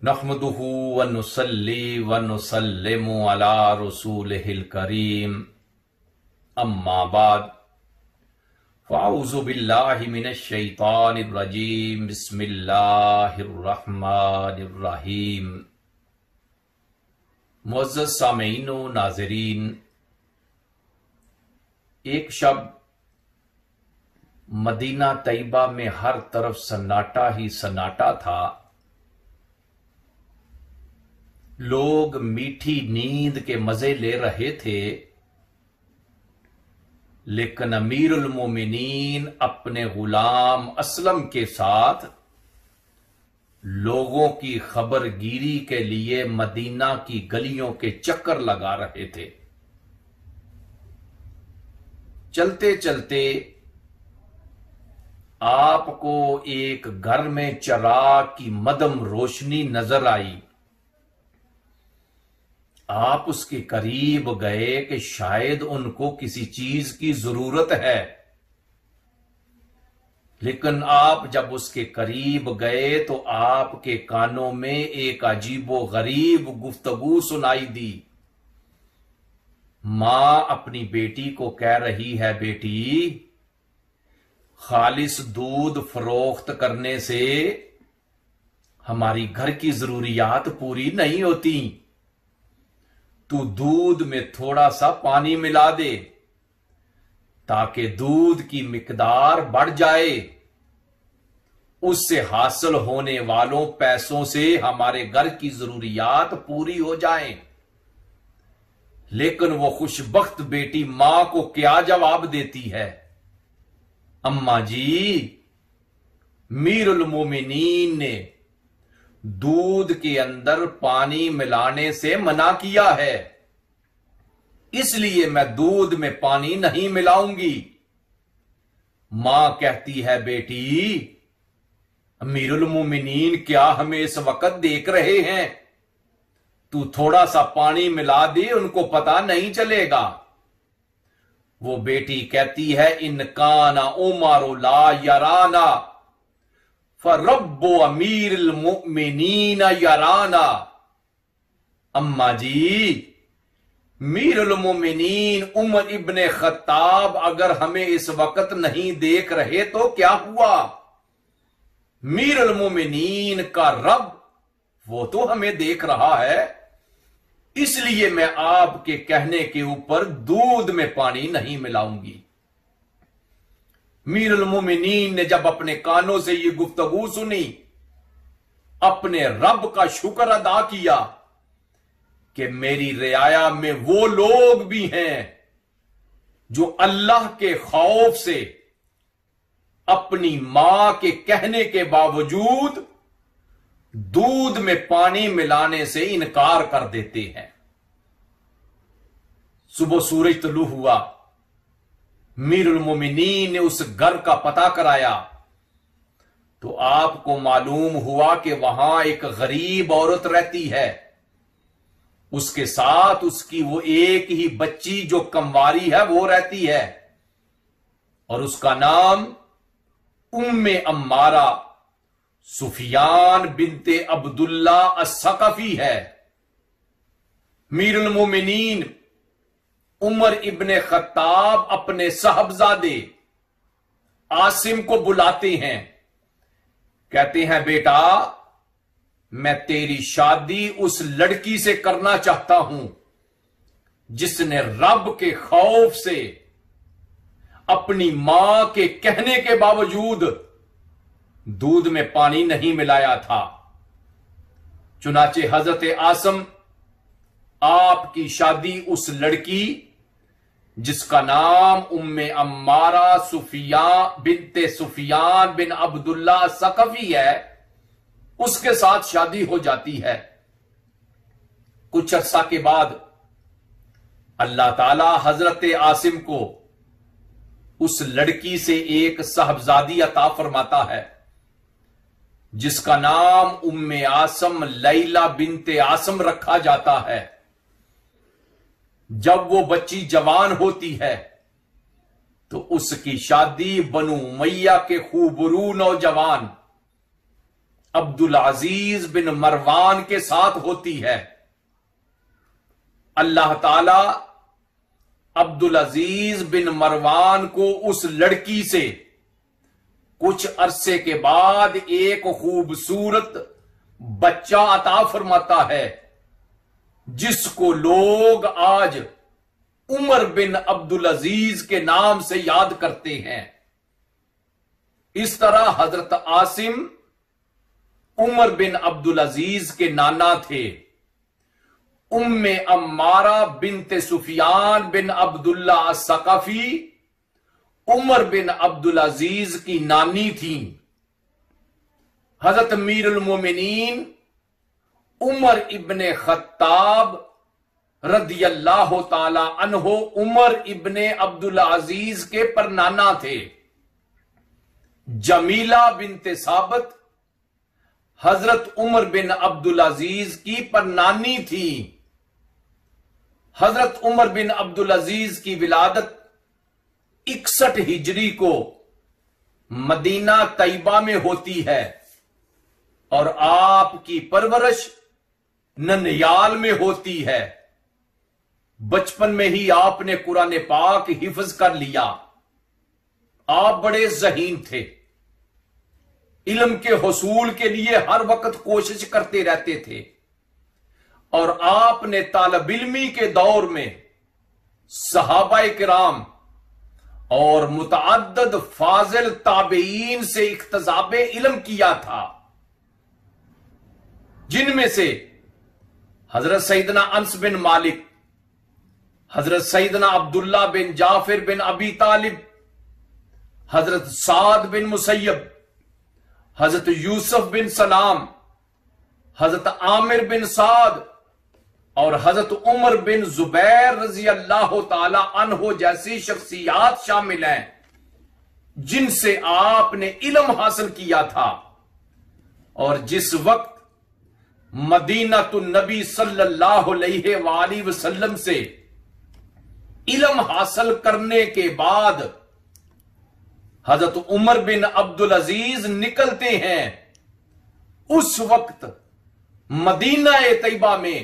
نحمدہ ونصلی ونسلم علی رسولہ الکریم اما بعد فاعوذ باللہ من الشیطان الرجیم بسم اللہ الرحمن الرحیم۔ معزز سامعین و ناظرین، ایک شب مدینہ طیبہ میں ہر طرف سناٹا ہی سناٹا تھا۔ لوگ میٹھی نیند کے مزے لے رہے تھے، لیکن امیر المومنین اپنے غلام اسلم کے ساتھ لوگوں کی خبر گیری کے لیے مدینہ کی گلیوں کے چکر لگا رہے تھے۔ چلتے چلتے آپ کو ایک گھر میں چراغ کی مدھم روشنی نظر آئی۔ آپ اس کے قریب گئے کہ شاید ان کو کسی چیز کی ضرورت ہے، لیکن آپ جب اس کے قریب گئے تو آپ کے کانوں میں ایک عجیب و غریب گفتگو سنائی دی۔ ماں اپنی بیٹی کو کہہ رہی ہے، بیٹی، خالص دودھ فروخت کرنے سے ہماری گھر کی ضروریات پوری نہیں ہوتی، تو دودھ میں تھوڑا سا پانی ملا دے تاکہ دودھ کی مقدار بڑھ جائے، اس سے حاصل ہونے والوں پیسوں سے ہمارے گھر کی ضروریات پوری ہو جائیں۔ لیکن وہ خوش بخت بیٹی ماں کو کیا جواب دیتی ہے؟ اماں جی، امیر المومنین نے دودھ کے اندر پانی ملانے سے منع کیا ہے، اس لیے میں دودھ میں پانی نہیں ملاؤں گی۔ ماں کہتی ہے، بیٹی، امیر المومنین کیا ہمیں اس وقت دیکھ رہے ہیں؟ تو تھوڑا سا پانی ملا دے، ان کو پتا نہیں چلے گا۔ وہ بیٹی کہتی ہے، ان کان عمر لا یرانا فَرَبُّ امیر المؤمنین یرانا۔ اماں جی، امیر المؤمنین عمر ابن خطاب اگر ہمیں اس وقت نہیں دیکھ رہے تو کیا ہوا؟ امیر المؤمنین کا رب وہ تو ہمیں دیکھ رہا ہے، اس لیے میں آپ کے کہنے کے اوپر دودھ میں پانی نہیں ملاؤں گی۔ امیر المومنین نے جب اپنے کانوں سے یہ گفتگو سنی، اپنے رب کا شکر ادا کیا کہ میری رعایا میں وہ لوگ بھی ہیں جو اللہ کے خوف سے اپنی ماں کے کہنے کے باوجود دودھ میں پانی ملانے سے انکار کر دیتے ہیں۔ صبح سورج طلوع ہوا، امیر المومنین نے اس گھر کا پتہ کرایا تو آپ کو معلوم ہوا کہ وہاں ایک غریب عورت رہتی ہے، اس کے ساتھ اس کی وہ ایک ہی بچی جو کمواری ہے وہ رہتی ہے، اور اس کا نام ام عمارہ سفیان بنت عبداللہ الثقفی ہے۔ امیر المومنین عمر ابن خطاب اپنے صاحبزادے عاصم کو بلاتے ہیں، کہتے ہیں، بیٹا، میں تیری شادی اس لڑکی سے کرنا چاہتا ہوں جس نے رب کے خوف سے اپنی ماں کے کہنے کے باوجود دودھ میں پانی نہیں ملایا تھا۔ چنانچہ حضرت عاصم آپ کی شادی اس لڑکی جس کا نام ام عمارہ بنت سفیان بن عبداللہ ثقفی ہے، اس کے ساتھ شادی ہو جاتی ہے۔ کچھ عرصہ کے بعد اللہ تعالی حضرت عاصم کو اس لڑکی سے ایک صاحبزادی عطا فرماتا ہے جس کا نام ام عاصم لیلہ بنت عاصم رکھا جاتا ہے۔ جب وہ بچی جوان ہوتی ہے تو اس کی شادی بنو امیہ کے خوبرو نوجوان عبدالعزیز بن مروان کے ساتھ ہوتی ہے۔ اللہ تعالی عبدالعزیز بن مروان کو اس لڑکی سے کچھ عرصے کے بعد ایک خوبصورت بچہ عطا فرماتا ہے، جس کو لوگ آج عمر بن عبدالعزیز کے نام سے یاد کرتے ہیں۔ اس طرح حضرت عاصم عمر بن عبدالعزیز کے نانا تھے۔ ام عمارہ بنت سفیان بن عبداللہ الثقفی عمر بن عبدالعزیز کی نانی تھیں۔ حضرت امیر المومنین عمر ابن خطاب رضی اللہ تعالی عنہ عمر ابن عبدالعزیز کے پرنانا تھے۔ جمیلہ بنت ثابت حضرت عمر بن عبدالعزیز کی پرنانی تھی۔ حضرت عمر بن عبدالعزیز کی ولادت 61 ہجری کو مدینہ طیبہ میں ہوتی ہے، اور آپ کی پرورش ننیال میں ہوتی ہے۔ بچپن میں ہی آپ نے قرآن پاک حفظ کر لیا۔ آپ بڑے ذہین تھے، علم کے حصول کے لیے ہر وقت کوشش کرتے رہتے تھے، اور آپ نے طالب علمی کے دور میں صحابہ کرام اور متعدد فاضل تابعین سے اکتساب علم کیا تھا، جن میں سے حضرت سیدنا انس بن مالک، حضرت سیدنا عبداللہ بن جعفر بن ابی طالب، حضرت سعد بن مسیب، حضرت یوسف بن سلام، حضرت عامر بن سعد اور حضرت عمر بن زبیر رضی اللہ تعالی عنہ جیسی شخصیات شامل ہیں، جن سے آپ نے علم حاصل کیا تھا۔ اور جس وقت مدینہ النبی صلی اللہ علیہ وآلہ وسلم سے علم حاصل کرنے کے بعد حضرت عمر بن عبدالعزیز نکلتے ہیں، اس وقت مدینہ طیبہ میں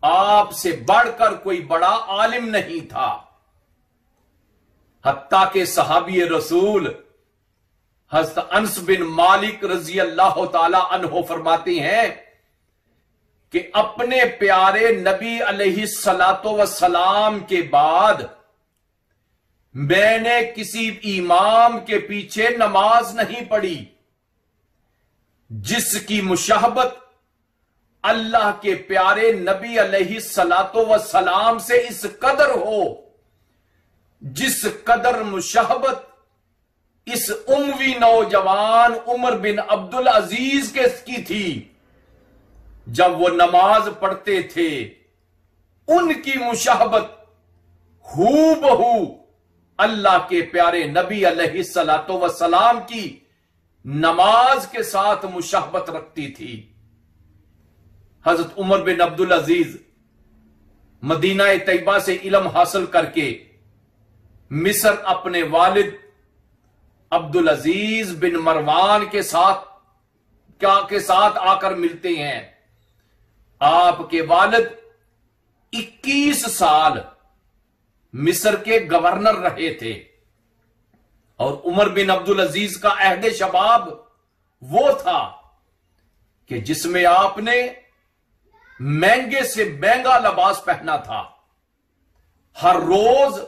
آپ سے بڑھ کر کوئی بڑا عالم نہیں تھا، حتیٰ کہ صحابی رسول حضرت انس بن مالک رضی اللہ تعالی عنہ فرماتے ہیں کہ اپنے پیارے نبی علیہ الصلوۃ والسلام کے بعد میں نے کسی امام کے پیچھے نماز نہیں پڑھی جس کی مشابہت اللہ کے پیارے نبی علیہ الصلوۃ والسلام سے اس قدر ہو جس قدر مشابہت اس اموی نوجوان عمر بن عبدالعزیز کی تھی۔ جب وہ نماز پڑھتے تھے ان کی مشابہت ہو بہو اللہ کے پیارے نبی علیہ الصلوۃ والسلام کی نماز کے ساتھ مشابہت رکھتی تھی۔ حضرت عمر بن عبدالعزیز مدینہ طیبہ سے علم حاصل کر کے مصر اپنے والد عبدالعزیز بن مروان کے ساتھ آ کر ملتے ہیں۔ آپ کے والد 21 سال مصر کے گورنر رہے تھے، اور عمر بن عبدالعزیز کا عہد شباب وہ تھا کہ جس میں آپ نے مہنگے سے مہنگا لباس پہنا تھا، ہر روز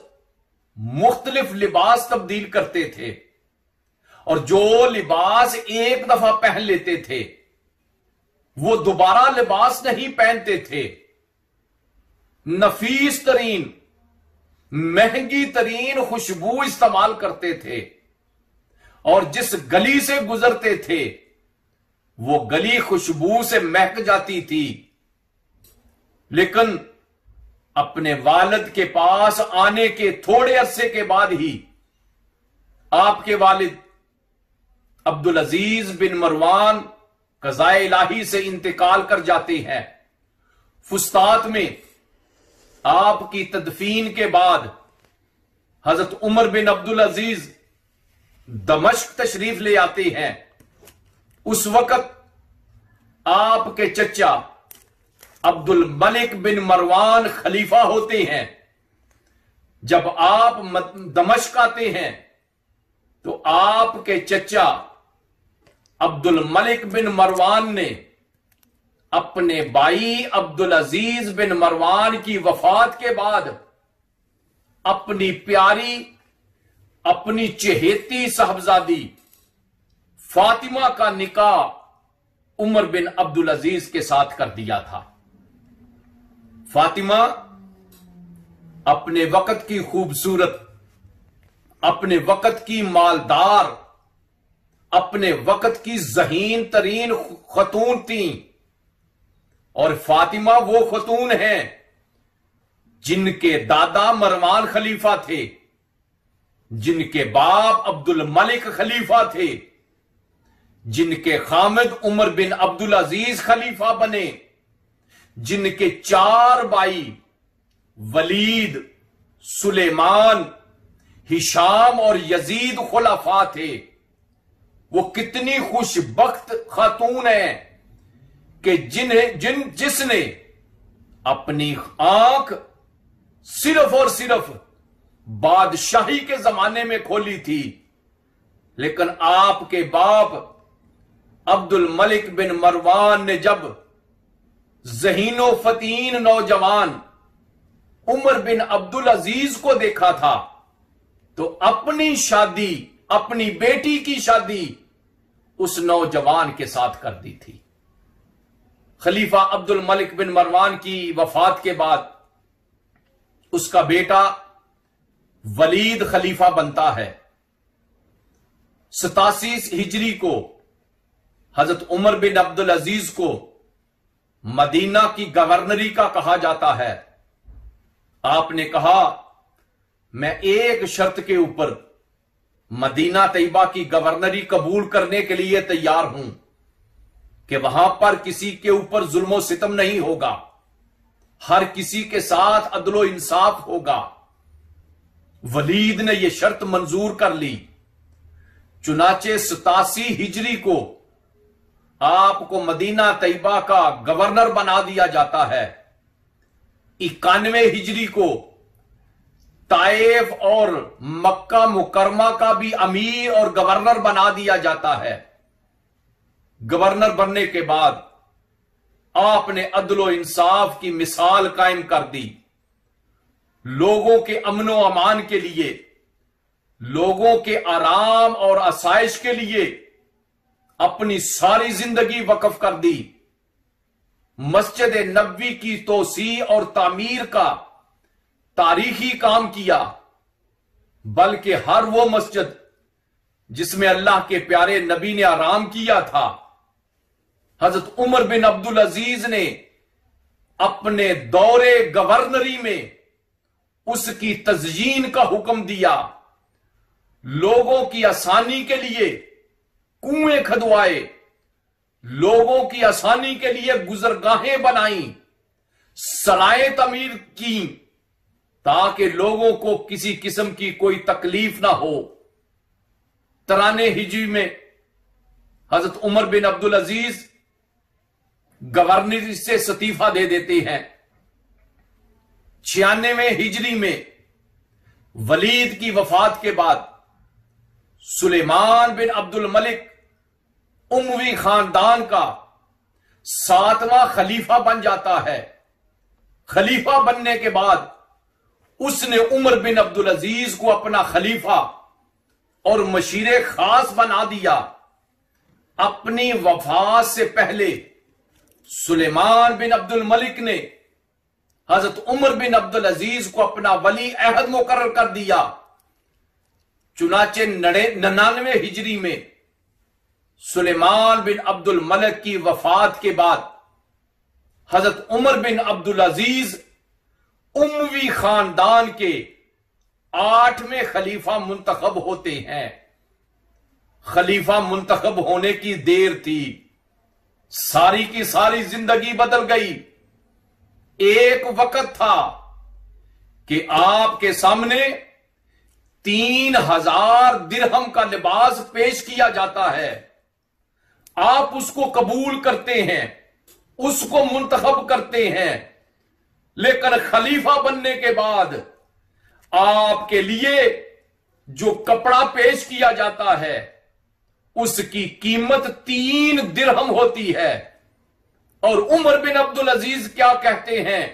مختلف لباس تبدیل کرتے تھے، اور جو لباس ایک دفعہ پہن لیتے تھے وہ دوبارہ لباس نہیں پہنتے تھے۔ نفیس ترین مہنگی ترین خوشبو استعمال کرتے تھے، اور جس گلی سے گزرتے تھے وہ گلی خوشبو سے مہک جاتی تھی۔ لیکن اپنے والد کے پاس آنے کے تھوڑے عرصے کے بعد ہی آپ کے والد عبدالعزیز بن مروان قضاء الہی سے انتقال کر جاتے ہیں۔ فسطاط میں آپ کی تدفین کے بعد حضرت عمر بن عبدالعزیز دمشق تشریف لے آتے ہیں۔ اس وقت آپ کے چچا عبد الملک بن مروان خلیفہ ہوتے ہیں۔ جب آپ دمشق آتے ہیں تو آپ کے چچا عبد الملک بن مروان نے اپنے بھائی عبد العزیز بن مروان کی وفات کے بعد اپنی پیاری، اپنی چہیتی صاحبزادی فاطمہ کا نکاح عمر بن عبد العزیز کے ساتھ کر دیا تھا۔ فاطمہ اپنے وقت کی خوبصورت، اپنے وقت کی مالدار، اپنے وقت کی ذہین ترین خاتون تھیں، اور فاطمہ وہ خاتون ہیں جن کے دادا مروان خلیفہ تھے، جن کے باپ عبد الملک خلیفہ تھے، جن کے خامد عمر بن عبد العزیز خلیفہ بنے، جن کے 4 بھائی ولید، سلیمان، ہشام اور یزید خلفاء تھے۔ وہ کتنی خوش بخت خاتون ہیں کہ جس نے اپنی آنکھ صرف اور صرف بادشاہی کے زمانے میں کھولی تھی، لیکن آپ کے باپ عبد الملک بن مروان نے جب ذہین و فتین نوجوان عمر بن عبد العزیز کو دیکھا تھا تو اپنی شادی، اپنی بیٹی کی شادی اس نوجوان کے ساتھ کر دی تھی۔ خلیفہ عبد الملک بن مروان کی وفات کے بعد اس کا بیٹا ولید خلیفہ بنتا ہے۔ 87 ہجری کو حضرت عمر بن عبد العزیز کو مدینہ کی گورنری کا کہا جاتا ہے۔ آپ نے کہا، میں ایک شرط کے اوپر مدینہ طیبہ کی گورنری قبول کرنے کے لیے تیار ہوں کہ وہاں پر کسی کے اوپر ظلم و ستم نہیں ہوگا، ہر کسی کے ساتھ عدل و انصاف ہوگا۔ ولید نے یہ شرط منظور کر لی۔ چنانچہ 87 ہجری کو آپ کو مدینہ طیبہ کا گورنر بنا دیا جاتا ہے۔ 91 ہجری کو طائف اور مکہ مکرمہ کا بھی امیر اور گورنر بنا دیا جاتا ہے۔ گورنر بننے کے بعد آپ نے عدل و انصاف کی مثال قائم کر دی۔ لوگوں کے امن و امان کے لیے، لوگوں کے آرام اور آسائش کے لیے اپنی ساری زندگی وقف کر دی۔ مسجد نبوی کی توسیع اور تعمیر کا تاریخی کام کیا، بلکہ ہر وہ مسجد جس میں اللہ کے پیارے نبی نے آرام کیا تھا، حضرت عمر بن عبد العزیز نے اپنے دور گورنری میں اس کی تزئین کا حکم دیا۔ لوگوں کی آسانی کے لیے کنویں کھدوائے، لوگوں کی آسانی کے لیے گزرگاہیں بنائیں، سرائیں تعمیر کی تاکہ لوگوں کو کسی قسم کی کوئی تکلیف نہ ہو۔ 93 ہجری میں حضرت عمر بن عبد العزیز گورنری سے استعفیٰ دے دیتے ہیں۔ 96 ہجری میں ولید کی وفات کے بعد سلیمان بن عبد الملک اموی خاندان کا 7واں خلیفہ بن جاتا ہے۔ خلیفہ بننے کے بعد اس نے عمر بن عبد العزیز کو اپنا خلیفہ اور مشیر خاص بنا دیا۔ اپنی وفات سے پہلے سلیمان بن عبد الملک نے حضرت عمر بن عبد العزیز کو اپنا ولی عہد مقرر کر دیا۔ چنانچہ 99 ہجری میں سلیمان بن عبد الملک کی وفات کے بعد حضرت عمر بن عبد العزیز اموی خاندان کے 8ویں خلیفہ منتخب ہوتے ہیں۔ خلیفہ منتخب ہونے کی دیر تھی، ساری کی ساری زندگی بدل گئی۔ ایک وقت تھا کہ آپ کے سامنے 3000 درہم کا لباس پیش کیا جاتا ہے، آپ اس کو قبول کرتے ہیں، اس کو منتخب کرتے ہیں، لیکن خلیفہ بننے کے بعد آپ کے لیے جو کپڑا پیش کیا جاتا ہے اس کی قیمت 3 درہم ہوتی ہے۔ اور عمر بن عبدالعزیز کیا کہتے ہیں؟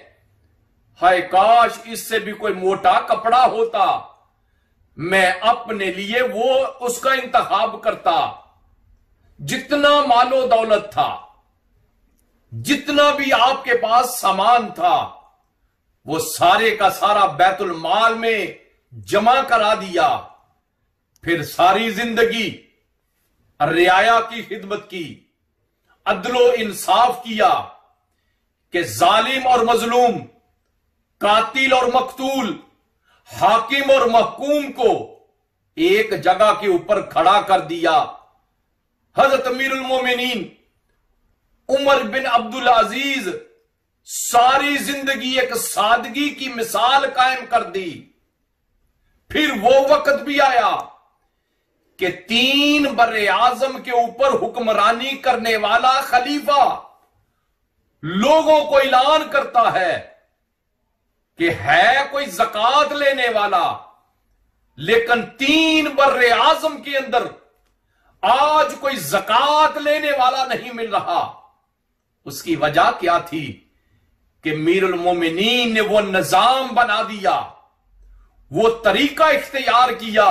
ہائے کاش اس سے بھی کوئی موٹا کپڑا ہوتا، میں اپنے لیے وہ اس کا انتخاب کرتا۔ جتنا مال و دولت تھا، جتنا بھی آپ کے پاس سامان تھا، وہ سارے کا سارا بیت المال میں جمع کرا دیا، پھر ساری زندگی رعایا کی خدمت کی، عدل و انصاف کیا کہ ظالم اور مظلوم، قاتل اور مقتول، حاکم اور محکوم کو ایک جگہ کے اوپر کھڑا کر دیا۔ حضرت امیر المومنین عمر بن عبدالعزیز ساری زندگی ایک سادگی کی مثال قائم کر دی۔ پھر وہ وقت بھی آیا کہ 3 بر اعظم کے اوپر حکمرانی کرنے والا خلیفہ لوگوں کو اعلان کرتا ہے کہ ہے کوئی زکوٰۃ لینے والا، لیکن 3 بر اعظم کے اندر آج کوئی زکوٰۃ لینے والا نہیں مل رہا۔ اس کی وجہ کیا تھی کہ امیر المومنین نے وہ نظام بنا دیا، وہ طریقہ اختیار کیا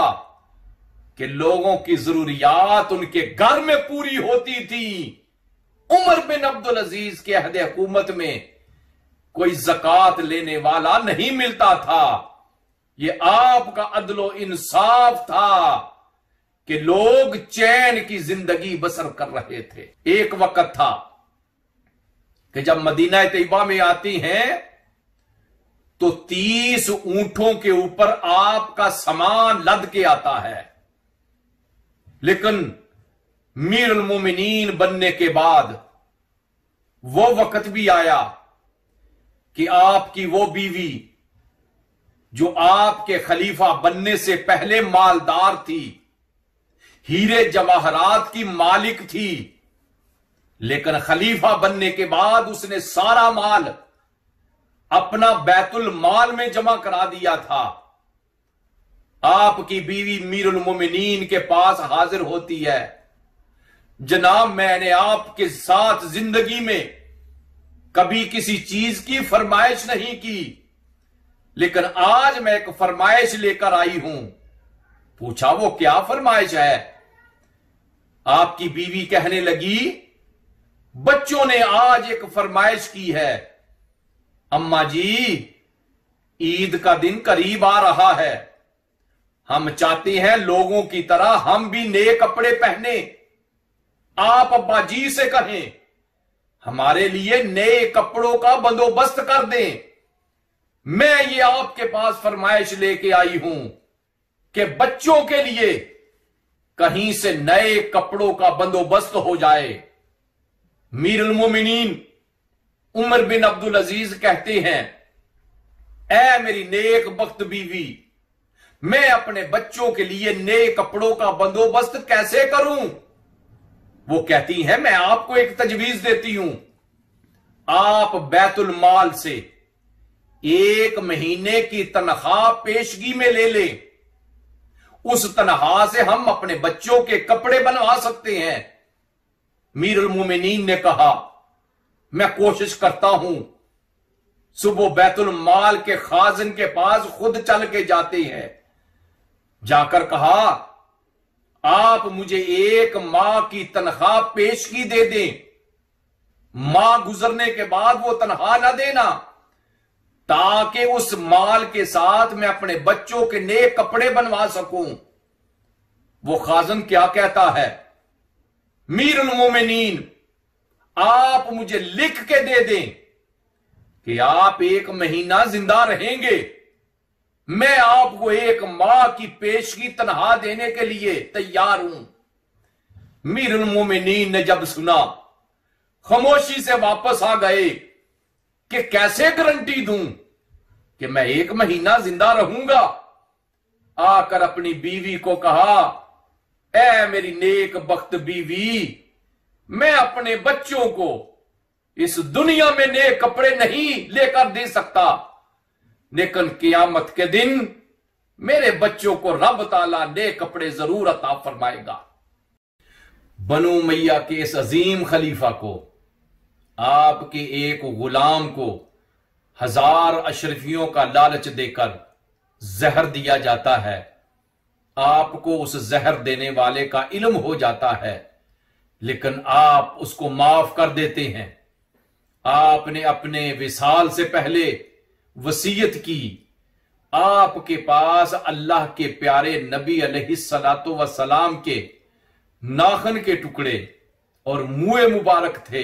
کہ لوگوں کی ضروریات ان کے گھر میں پوری ہوتی تھی۔ عمر بن عبدالعزیز کے عہد حکومت میں کوئی زکوٰۃ لینے والا نہیں ملتا تھا۔ یہ آپ کا عدل و انصاف تھا کہ لوگ چین کی زندگی بسر کر رہے تھے۔ ایک وقت تھا کہ جب مدینہ طیبہ میں آتی ہیں تو 30 اونٹوں کے اوپر آپ کا سامان لد کے آتا ہے، لیکن امیر المومنین بننے کے بعد وہ وقت بھی آیا کہ آپ کی وہ بیوی جو آپ کے خلیفہ بننے سے پہلے مالدار تھی، ہیرے جواہرات کی مالک تھی، لیکن خلیفہ بننے کے بعد اس نے سارا مال اپنا بیت المال میں جمع کرا دیا تھا۔ آپ کی بیوی امیر المومنین کے پاس حاضر ہوتی ہے، جناب میں نے آپ کے ساتھ زندگی میں کبھی کسی چیز کی فرمائش نہیں کی، لیکن آج میں ایک فرمائش لے کر آئی ہوں۔ پوچھا وہ کیا فرمائش ہے؟ آپ کی بیوی کہنے لگی بچوں نے آج ایک فرمائش کی ہے، اماں جی عید کا دن قریب آ رہا ہے، ہم چاہتے ہیں لوگوں کی طرح ہم بھی نئے کپڑے پہنے، آپ ابا جی سے کہیں ہمارے لیے نئے کپڑوں کا بندوبست کر دیں۔ میں یہ آپ کے پاس فرمائش لے کے آئی ہوں کہ بچوں کے لیے کہیں سے نئے کپڑوں کا بندوبست ہو جائے۔ امیر المومنین عمر بن عبدالعزیز کہتے ہیں اے میری نیک بخت بیوی، میں اپنے بچوں کے لیے نئے کپڑوں کا بندوبست کیسے کروں؟ وہ کہتی ہیں میں آپ کو ایک تجویز دیتی ہوں، آپ بیت المال سے 1 مہینے کی تنخواہ پیشگی میں لے لیں، اس تنخواہ سے ہم اپنے بچوں کے کپڑے بنوا سکتے ہیں۔ امیر المومنین نے کہا میں کوشش کرتا ہوں۔ صبح بیت المال کے خازن کے پاس خود چل کے جاتے ہیں، جا کر کہا آپ مجھے 1 ماہ کی تنخواہ پیشگی دے دیں، ماہ گزرنے کے بعد وہ تنخواہ نہ دینا، تاکہ اس مال کے ساتھ میں اپنے بچوں کے نئے کپڑے بنوا سکوں۔ وہ خازن کیا کہتا ہے؟ امیر المومنین آپ مجھے لکھ کے دے دیں کہ آپ 1 مہینہ زندہ رہیں گے، میں آپ کو 1 ماہ کی پیشگی تنخواہ دینے کے لیے تیار ہوں۔ امیر المومنین نے جب سنا خاموشی سے واپس آ گئے کہ کیسے گارنٹی دوں کہ میں 1 مہینہ زندہ رہوں گا۔ آ کر اپنی بیوی کو کہا اے میری نیک بخت بیوی، میں اپنے بچوں کو اس دنیا میں نئے کپڑے نہیں لے کر دے سکتا، لیکن قیامت کے دن میرے بچوں کو رب تعالیٰ نئے کپڑے ضرور عطا فرمائے گا۔ بنو امیہ کے اس عظیم خلیفہ کو، آپ کے ایک غلام کو 1000 اشرفیوں کا لالچ دے کر زہر دیا جاتا ہے۔ آپ کو اس زہر دینے والے کا علم ہو جاتا ہے، لیکن آپ اس کو معاف کر دیتے ہیں۔ آپ نے اپنے وصال سے پہلے وصیت کی، آپ کے پاس اللہ کے پیارے نبی علیہ الصلوۃ والسلام کے ناخن کے ٹکڑے اور منہ مبارک تھے۔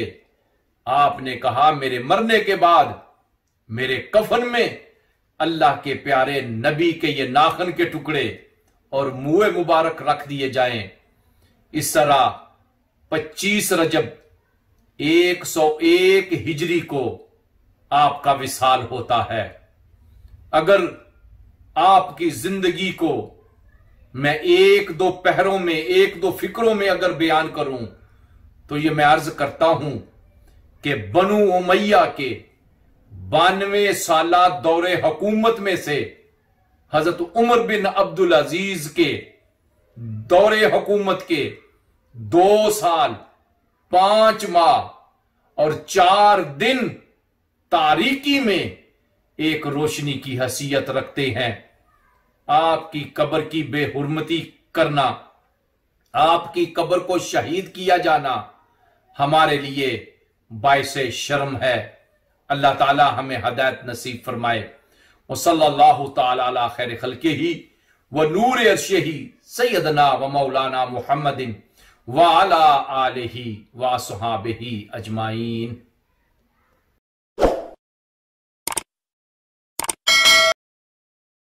آپ نے کہا میرے مرنے کے بعد میرے کفن میں اللہ کے پیارے نبی کے یہ ناخن کے ٹکڑے اور منہ مبارک رکھ دیے جائیں۔ اس طرح 25 رجب 101 ہجری کو آپ کا وصال ہوتا ہے۔ اگر آپ کی زندگی کو میں 1-2 پہروں میں 1-2 فکروں میں اگر بیان کروں تو یہ میں عرض کرتا ہوں کہ بنو امیہ کے 92 سالہ دور حکومت میں سے حضرت عمر بن عبدالعزیز کے دور حکومت کے 2 سال 5 ماہ اور 4 دن تاریکی میں ایک روشنی کی حیثیت رکھتے ہیں۔ آپ کی قبر کی بے حرمتی کرنا، آپ کی قبر کو شہید کیا جانا ہمارے لیے باعث شرم ہے۔ اللہ تعالی ہمیں ہدایت نصیب فرمائے۔ وصلی اللہ تعالی علی خیر خلقہ ونور عرشہ سیدنا و مولانا محمد وعلی آلہ واصحابہ اجمعین۔